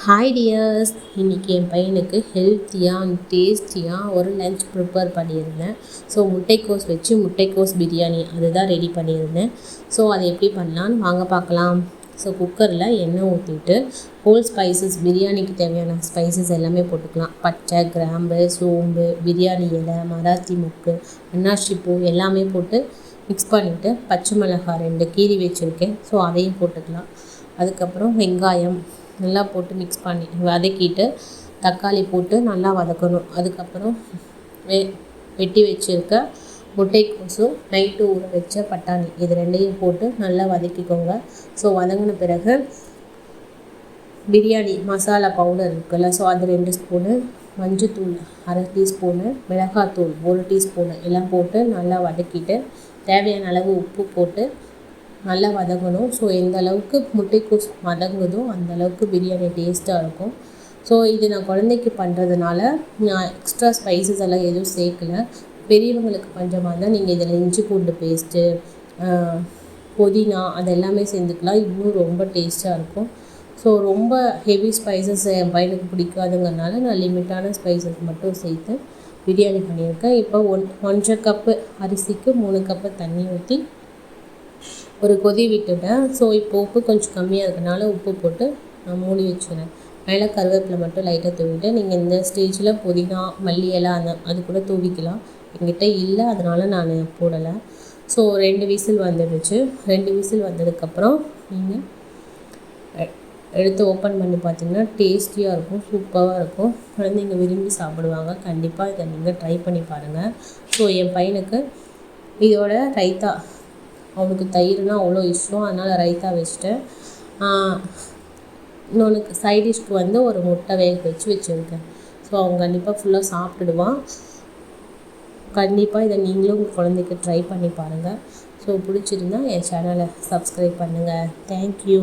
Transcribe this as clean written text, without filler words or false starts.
Hi tears, இன்றைக்கி என் பையனுக்கு ஹெல்த்தியாக அண்ட் டேஸ்டியாக ஒரு லஞ்ச் ப்ரிப்பேர் பண்ணியிருந்தேன். ஸோ முட்டைக்கோஸ் வச்சு முட்டைக்கோஸ் பிரியாணி அதுதான் ரெடி பண்ணியிருந்தேன். ஸோ அதை எப்படி பண்ணலான்னு வாங்க பார்க்கலாம். ஸோ குக்கரில் எண்ணெய் ஊற்றிட்டு ஹோல் ஸ்பைசஸ், பிரியாணிக்கு தேவையான ஸ்பைசஸ் எல்லாமே போட்டுக்கலாம். பட்டை, கிராம்பு, சோம்பு, பிரியாணி இலை, மராத்தி மொக்கு, அன்னாசி பூ எல்லாமே போட்டு மிக்ஸ் பண்ணிவிட்டு பச்சை மிளகாய் 2 கீறி வச்சுருக்கேன். ஸோ அதையும் போட்டுக்கலாம். அதுக்கப்புறம் வெங்காயம் நல்லா போட்டு மிக்ஸ் பண்ணி வதக்கிட்டு தக்காளி போட்டு நல்லா வதக்கணும். அதுக்கப்புறம் வெட்டி வச்சுருக்க முட்டைக்கோஸும் நைட்டு ஊற வச்ச பட்டாணி இது 2ஐயும் போட்டு நல்லா வதக்கிக்கோங்க. ஸோ வதங்கின பிறகு பிரியாணி மசாலா பவுடர் இருக்குல்ல, ஸோ அது 2 ஸ்பூனு, மஞ்சத்தூள் 1/2 டீஸ்பூனு, மிளகாத்தூள் 1 டீஸ்பூனு எல்லாம் போட்டு நல்லா வதக்கிட்டு தேவையான அளவு உப்பு போட்டு நல்லா வதங்கணும். ஸோ எந்த அளவுக்கு முட்டைக்கோஸ் வதங்குதோ அந்த அளவுக்கு பிரியாணி டேஸ்ட்டாக இருக்கும். ஸோ இது நான் குழந்தைக்கு பண்ணுறதுனால நான் எக்ஸ்ட்ரா ஸ்பைசஸ் எல்லாம் எதுவும் சேர்க்கலை. பெரியவங்களுக்கு பஞ்சமாக இருந்தால் நீங்கள் இதில் இஞ்சி பூண்டு பேஸ்ட்டு, புதினா அது எல்லாமே சேர்ந்துக்கலாம். இன்னும் ரொம்ப டேஸ்ட்டாக இருக்கும். ஸோ ரொம்ப ஹெவி ஸ்பைசஸ் என் பையனுக்கு பிடிக்காதுங்கிறனால நான் லிமிட்டான ஸ்பைசஸ் மட்டும் சேர்த்து பிரியாணி பண்ணியிருக்கேன். இப்போ 1.5 கப்பு அரிசிக்கு 3 கப்பு தண்ணி ஊற்றி ஒரு கொதி விட்டுட்டேன். ஸோ இப்போ உப்பு கொஞ்சம் கம்மியாக இருக்கனால உப்பு போட்டு நான் மூடி வச்சுக்கிறேன். மேலே கருவேப்பிலை மட்டும் லைட்டாக தூவிட்டு நீங்கள் இந்த ஸ்டேஜில் புதினா, மல்லி இலை அது கூட தூவிக்கலாம். என்கிட்ட இல்லை, அதனால் நான் போடலை. ஸோ 2 விசில் வந்துடுச்சு. 2 விசில் வந்ததுக்கப்புறம் நீங்கள் எடுத்து ஓப்பன் பண்ணி பார்த்தீங்கன்னா டேஸ்டியாக இருக்கும், சூப்பராக இருக்கும். குழந்தைங்க விரும்பி சாப்பிடுவாங்க. கண்டிப்பாக இதை நீங்கள் ட்ரை பண்ணி பாருங்கள். ஸோ என் பையனுக்கு இதோட ரைத்தா, அவனுக்கு தயிர்னால் அவ்வளோ இஷ்டம், அதனால் ரைத்தா வச்சுட்டேன். இன்னொன்று சைடிஷ்க்கு ஒரு முட்டை வேக வச்சுருக்கேன். ஸோ அவன் கண்டிப்பாக ஃபுல்லாக சாப்பிட்டுடுவான். கண்டிப்பாக இதை நீங்களும் உங்கள் குழந்தைக்கு ட்ரை பண்ணி பாருங்கள். ஸோ பிடிச்சிருந்தா என் சேனலை சப்ஸ்கிரைப் பண்ணுங்கள். தேங்க்யூ.